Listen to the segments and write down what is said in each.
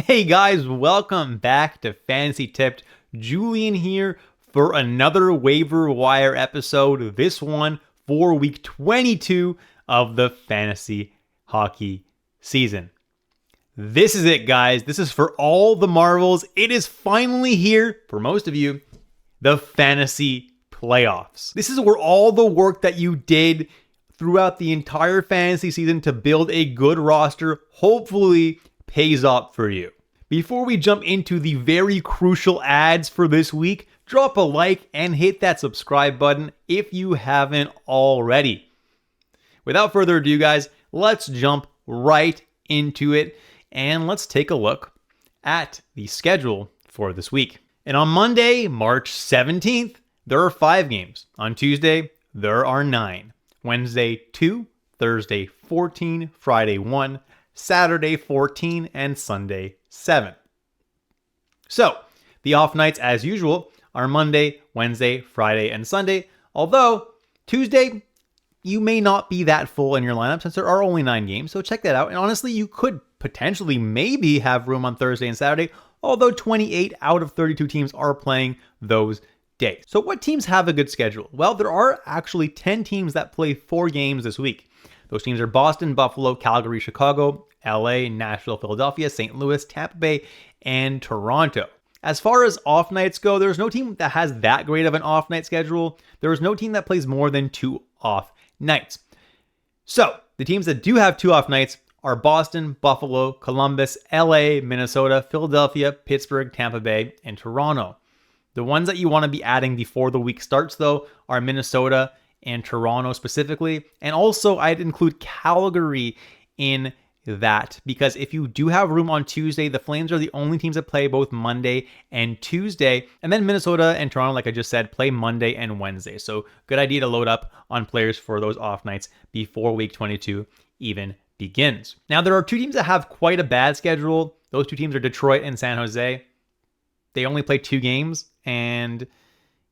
Hey guys, welcome back to Fantasy Tipped. Julian here for another waiver wire episode. This one for week 22 of the fantasy hockey season. This is it, guys. This is for all the marvels. It is finally here for most of you, the fantasy playoffs. This is where all the work that you did throughout the entire fantasy season to build a good roster hopefully pays off for you. Before we jump into the very crucial ads for this week, drop a like and hit that subscribe button if you haven't already. Without further ado, guys, let's jump right into it and let's take a look at the schedule for this week. And on Monday, March 17th, there are 5 games. On Tuesday, there are 9. Wednesday, 2. Thursday, 14. Friday, 1. Saturday, 14. And Sunday, 7. So, the off nights, as usual, are Monday, Wednesday, Friday, and Sunday. Although, Tuesday, you may not be that full in your lineup since there are only 9 games. So check that out. And honestly, you could potentially maybe have room on Thursday and Saturday. Although 28 out of 32 teams are playing those days. So what teams have a good schedule? Well, there are actually 10 teams that play 4 games this week. Those teams are Boston, Buffalo, Calgary, Chicago, LA, Nashville, Philadelphia, St. Louis, Tampa Bay, and Toronto. As far as off nights go, there's no team that has that great of an off night schedule. There is no team that plays more than 2 off nights. So the teams that do have 2 off nights are Boston, Buffalo, Columbus, LA, Minnesota, Philadelphia, Pittsburgh, Tampa Bay, and Toronto. The ones that you want to be adding before the week starts, though, are Minnesota and Toronto specifically. And also, I'd include Calgary in that because if you do have room on Tuesday, the Flames are the only teams that play both Monday and Tuesday. And then Minnesota and Toronto, like I just said, play Monday and Wednesday. So good idea to load up on players for those off nights before week 22 even begins. Now, there are 2 teams that have quite a bad schedule. Those 2 teams are Detroit and San Jose. They only play 2 games, and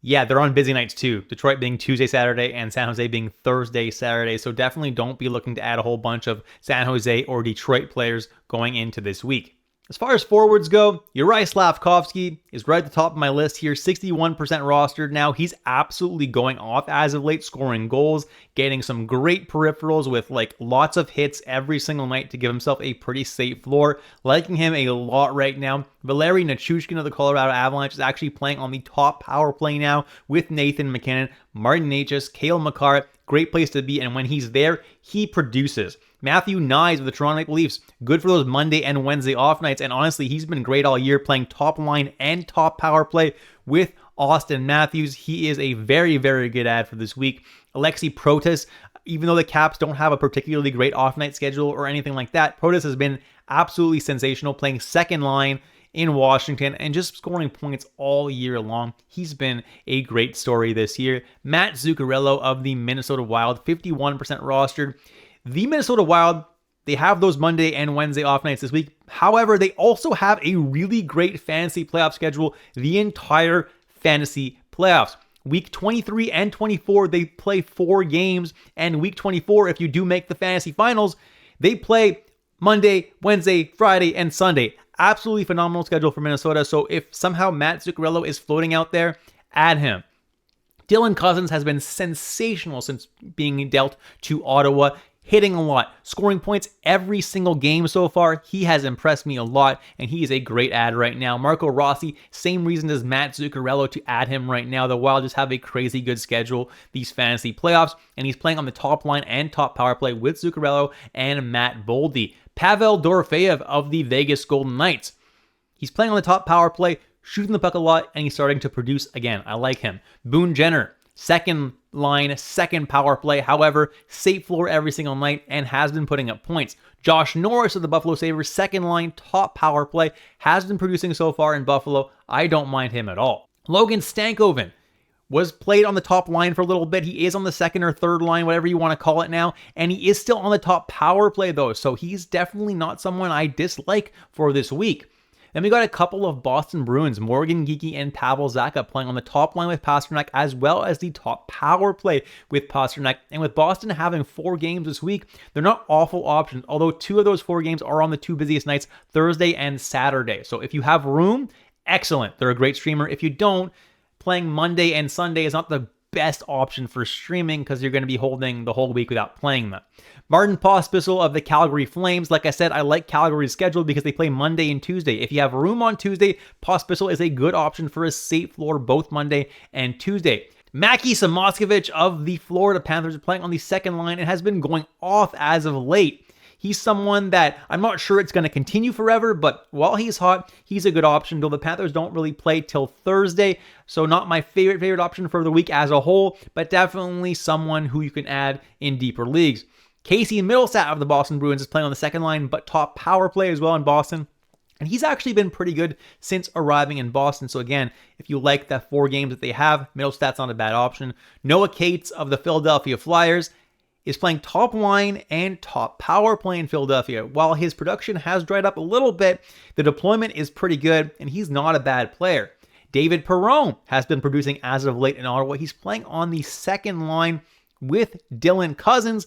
yeah, they're on busy nights too. Detroit being Tuesday, Saturday, and San Jose being Thursday, Saturday. So definitely don't be looking to add a whole bunch of San Jose or Detroit players going into this week. As far as forwards go, Uri Slafkovsky is right at the top of my list here, 61% rostered now. He's absolutely going off as of late, scoring goals, getting some great peripherals with like lots of hits every single night to give himself a pretty safe floor. Liking him a lot right now. Valeri Nichushkin of the Colorado Avalanche is actually playing on the top power play now with Nathan McKinnon, Martin Necas, Cale Makar. Great place to be, and when he's there, he produces. Matthew Knies of the Toronto Maple Leafs, good for those Monday and Wednesday off nights, and honestly, he's been great all year playing top line and top power play with Austin Matthews. He is a very, very good ad for this week. Alexi Protas, even though the Caps don't have a particularly great off night schedule or anything like that, Protas has been absolutely sensational, playing second line in Washington and just scoring points all year long. He's been a great story this year. Matt Zuccarello of the Minnesota Wild, 51% rostered. The Minnesota Wild, they have those Monday and Wednesday off nights this week. However, they also have a really great fantasy playoff schedule the entire fantasy playoffs. Week 23 and 24, they play 4 games. And week 24, if you do make the fantasy finals, they play Monday, Wednesday, Friday, and Sunday. Absolutely phenomenal schedule for Minnesota. So if somehow Matt Zuccarello is floating out there, add him. Dylan Cousins has been sensational since being dealt to Ottawa, hitting a lot, scoring points every single game so far. He has impressed me a lot, and he is a great add right now. Marco Rossi, same reason as Matt Zuccarello to add him right now. The Wild just have a crazy good schedule these fantasy playoffs, and he's playing on the top line and top power play with Zuccarello and Matt Boldy. Pavel Dorofeyev of the Vegas Golden Knights. He's playing on the top power play, shooting the puck a lot, and he's starting to produce again. I like him. Boone Jenner, second line, second power play. However, safe floor every single night and has been putting up points. Josh Norris of the Buffalo Sabres, second line, top power play, has been producing so far in Buffalo. I don't mind him at all. Logan Stankoven was played on the top line for a little bit. He is on the second or third line, whatever you want to call it now, and he is still on the top power play though, so he's definitely not someone I dislike for this week. Then we got a couple of Boston Bruins, Morgan Geekie and Pavel Zacha playing on the top line with Pasternak, as well as the top power play with Pasternak. And with Boston having 4 games this week, they're not awful options, although 2 of those 4 games are on the 2 busiest nights, Thursday and Saturday. So if you have room, excellent. They're a great streamer. If you don't, playing Monday and Sunday is not the best option for streaming because you're going to be holding the whole week without playing them. Martin Pospisil of the Calgary Flames. Like I said, I like Calgary's schedule because they play Monday and Tuesday. If you have room on Tuesday, Pospisil is a good option for a safe floor both Monday and Tuesday. Mackie Samoskevich of the Florida Panthers is playing on the second line and has been going off as of late. He's someone that I'm not sure it's going to continue forever, but while he's hot, he's a good option, though the Panthers don't really play till Thursday, so not my favorite option for the week as a whole, but definitely someone who you can add in deeper leagues. Casey Middlestat of the Boston Bruins is playing on the second line, but top power play as well in Boston. And he's actually been pretty good since arriving in Boston. So again, if you like the 4 games that they have, Middlestat's not a bad option. Noah Cates of the Philadelphia Flyers is playing top line and top power play in Philadelphia. While his production has dried up a little bit, the deployment is pretty good, and he's not a bad player. David Perron has been producing as of late in Ottawa. He's playing on the second line with Dylan Cousins,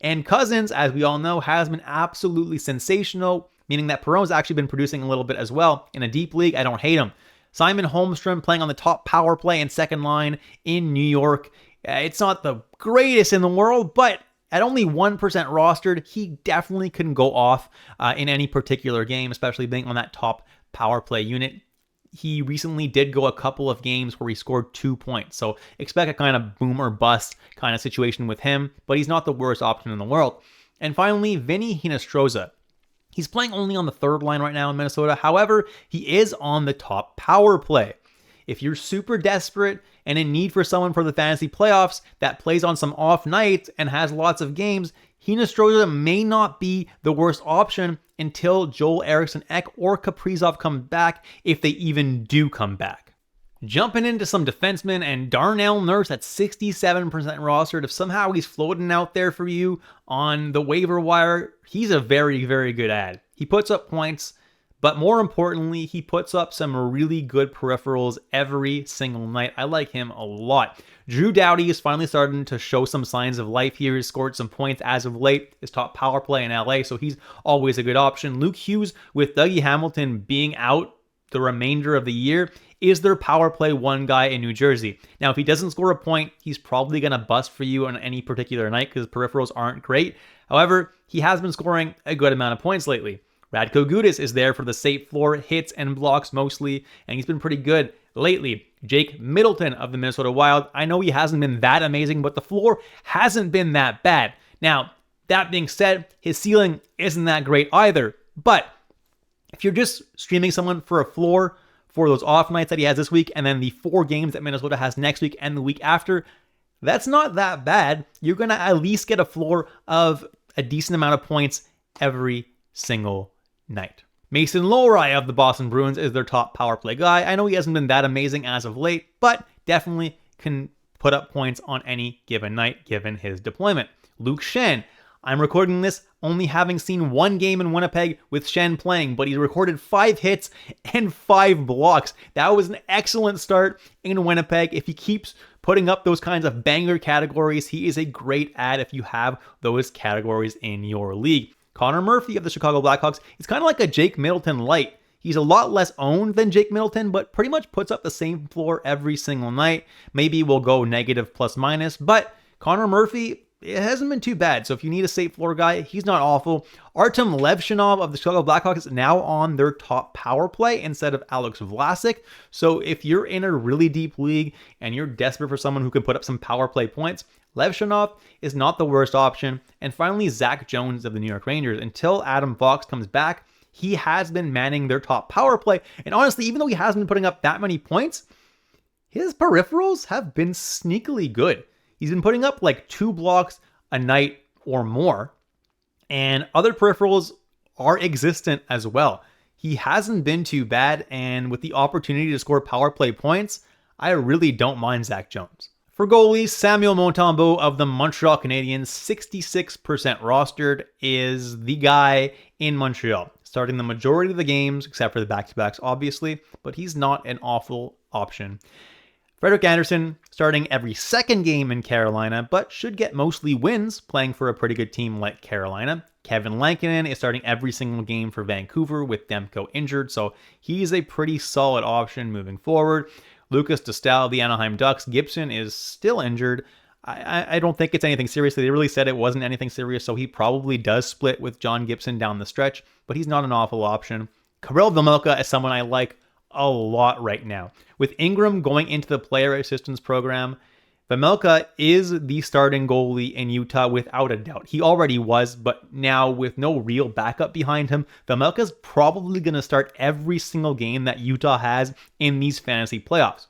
and Cousins, as we all know, has been absolutely sensational, meaning that Perron's actually been producing a little bit as well. In a deep league, I don't hate him. Simon Holmstrom playing on the top power play and second line in New York. It's not the greatest in the world, but at only 1% rostered, he definitely can go off in any particular game, especially being on that top power play unit. He recently did go a couple of games where he scored 2 points, so expect a kind of boom or bust kind of situation with him, but he's not the worst option in the world. And finally, Vinny Hinostroza. He's playing only on the third line right now in Minnesota. However, he is on the top power play. If you're super desperate and in need for someone for the fantasy playoffs that plays on some off nights and has lots of games, Hinostroza may not be the worst option until Joel Eriksson Ek or Kaprizov come back, if they even do come back. Jumping into some defensemen, and Darnell Nurse at 67% rostered. If somehow he's floating out there for you on the waiver wire, he's a very, very good ad. He puts up points, but more importantly, he puts up some really good peripherals every single night. I like him a lot. Drew Doughty is finally starting to show some signs of life here. He's scored some points as of late. His top power play in LA, so he's always a good option. Luke Hughes, with Dougie Hamilton being out the remainder of the year, is their power play 1 guy in New Jersey. Now, if he doesn't score a point, he's probably going to bust for you on any particular night because peripherals aren't great. However, he has been scoring a good amount of points lately. Radko Gudas is there for the safe floor, hits and blocks mostly, and he's been pretty good lately. Jake Middleton of the Minnesota Wild. I know he hasn't been that amazing, but the floor hasn't been that bad. Now, that being said, his ceiling isn't that great either. But if you're just streaming someone for a floor for those off nights that he has this week, and then the 4 games that Minnesota has next week and the week after, that's not that bad. You're going to at least get a floor of a decent amount of points every single night. Mason Lohrei of the Boston Bruins is their top power play guy. I know he hasn't been that amazing as of late, but definitely can put up points on any given night given his deployment. Luke Schenn. I'm recording this only having seen 1 game in Winnipeg with Schenn playing, but he recorded 5 hits and 5 blocks. That was an excellent start in Winnipeg. If he keeps putting up those kinds of banger categories, he is a great ad if you have those categories in your league. Connor Murphy of the Chicago Blackhawks is kind of like a Jake Middleton light. He's a lot less owned than Jake Middleton, but pretty much puts up the same floor every single night. Maybe we'll go negative plus minus, but Connor Murphy, it hasn't been too bad. So if you need a safe floor guy, he's not awful. Artem Levshinov of the Chicago Blackhawks is now on their top power play instead of Alex Vlasic. So if you're in a really deep league and you're desperate for someone who can put up some power play points, Levshinov is not the worst option. And finally, Zach Jones of the New York Rangers. Until Adam Fox comes back, he has been manning their top power play. And honestly, even though he hasn't been putting up that many points, his peripherals have been sneakily good. He's been putting up like 2 blocks a night or more. And other peripherals are existent as well. He hasn't been too bad. And with the opportunity to score power play points, I really don't mind Zach Jones. For goalies, Samuel Montembeault of the Montreal Canadiens, 66% rostered, is the guy in Montreal. starting the majority of the games, except for the back-to-backs, obviously, but he's not an awful option. Frederik Andersen starting every second game in Carolina, but should get mostly wins playing for a pretty good team like Carolina. Kevin Lankinen is starting every single game for Vancouver with Demko injured, so he's a pretty solid option moving forward. Lucas Dostal, the Anaheim Ducks. Gibson is still injured. I don't think it's anything serious. They really said it wasn't anything serious, so he probably does split with John Gibson down the stretch, but he's not an awful option. Karel Vejmelka is someone I like a lot right now. With Ingram going into the player assistance program, Vejmelka is the starting goalie in Utah without a doubt. He already was, but now with no real backup behind him, Vejmelka's probably going to start every single game that Utah has in these fantasy playoffs.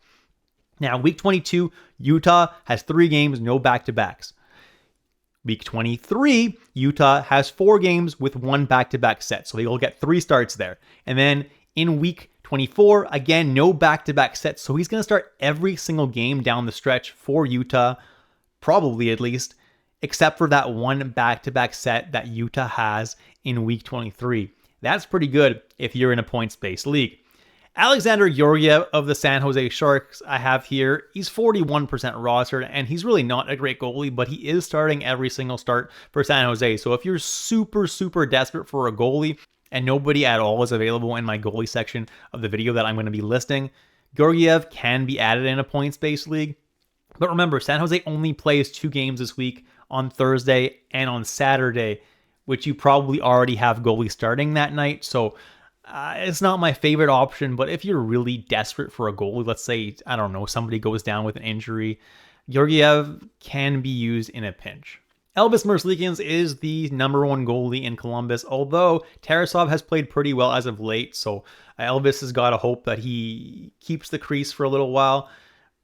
Now, week 22, Utah has 3 games, no back-to-backs. Week 23, Utah has 4 games with 1 back-to-back set, so he'll get 3 starts there. And then in week 24, again, no back-to-back sets, so he's going to start every single game down the stretch for Utah, probably at least, except for that 1 back-to-back set that Utah has in week 23. That's pretty good if you're in a points-based league. Alexander Georgiev of the San Jose Sharks I have here. He's 41% rostered, and he's really not a great goalie, but he is starting every single start for San Jose. So if you're super desperate for a goalie, and nobody at all is available in my goalie section of the video that I'm going to be listing, Georgiev can be added in a points-based league. But remember, San Jose only plays 2 games this week on Thursday and on Saturday, which you probably already have goalie starting that night. So it's not my favorite option, but if you're really desperate for a goalie, let's say, I don't know, somebody goes down with an injury, Georgiev can be used in a pinch. Elvis Merzlikins is the number 1 goalie in Columbus, although Tarasov has played pretty well as of late, so Elvis has got to hope that he keeps the crease for a little while,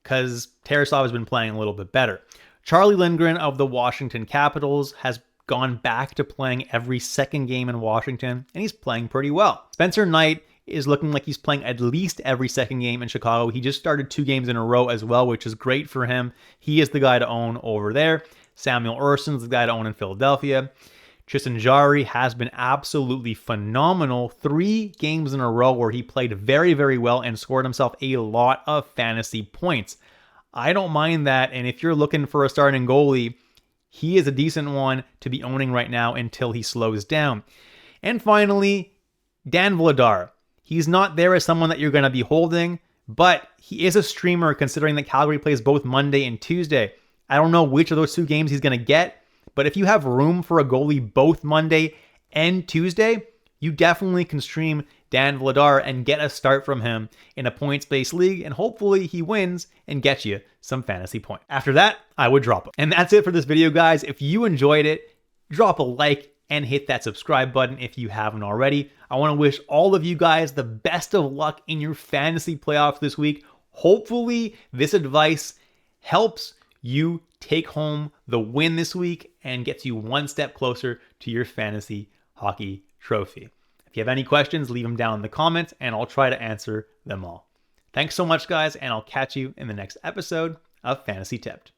because Tarasov has been playing a little bit better. Charlie Lindgren of the Washington Capitals has gone back to playing every second game in Washington, and he's playing pretty well. Spencer Knight is looking like he's playing at least every second game in Chicago. He just started 2 games in a row as well, which is great for him. He is the guy to own over there. Samuel Erson's the guy to own in Philadelphia. Tristan Jarry has been absolutely phenomenal. 3 games in a row where he played very well and scored himself a lot of fantasy points. I don't mind that, and if you're looking for a starting goalie, he is a decent one to be owning right now until he slows down. And finally, Dan Vladar. He's not there as someone that you're going to be holding, but he is a streamer considering that Calgary plays both Monday and Tuesday. I don't know which of those 2 games he's going to get, but if you have room for a goalie both Monday and Tuesday, you definitely can stream Dan Vladar and get a start from him in a points-based league, and hopefully he wins and gets you some fantasy points. After that, I would drop him. And that's it for this video, guys. If you enjoyed it, drop a like and hit that subscribe button if you haven't already. I want to wish all of you guys the best of luck in your fantasy playoffs this week. Hopefully this advice helps you take home the win this week and gets you one step closer to your fantasy hockey trophy. If you have any questions, leave them down in the comments and I'll try to answer them all. Thanks so much, guys, and I'll catch you in the next episode of Fantasy Tipped.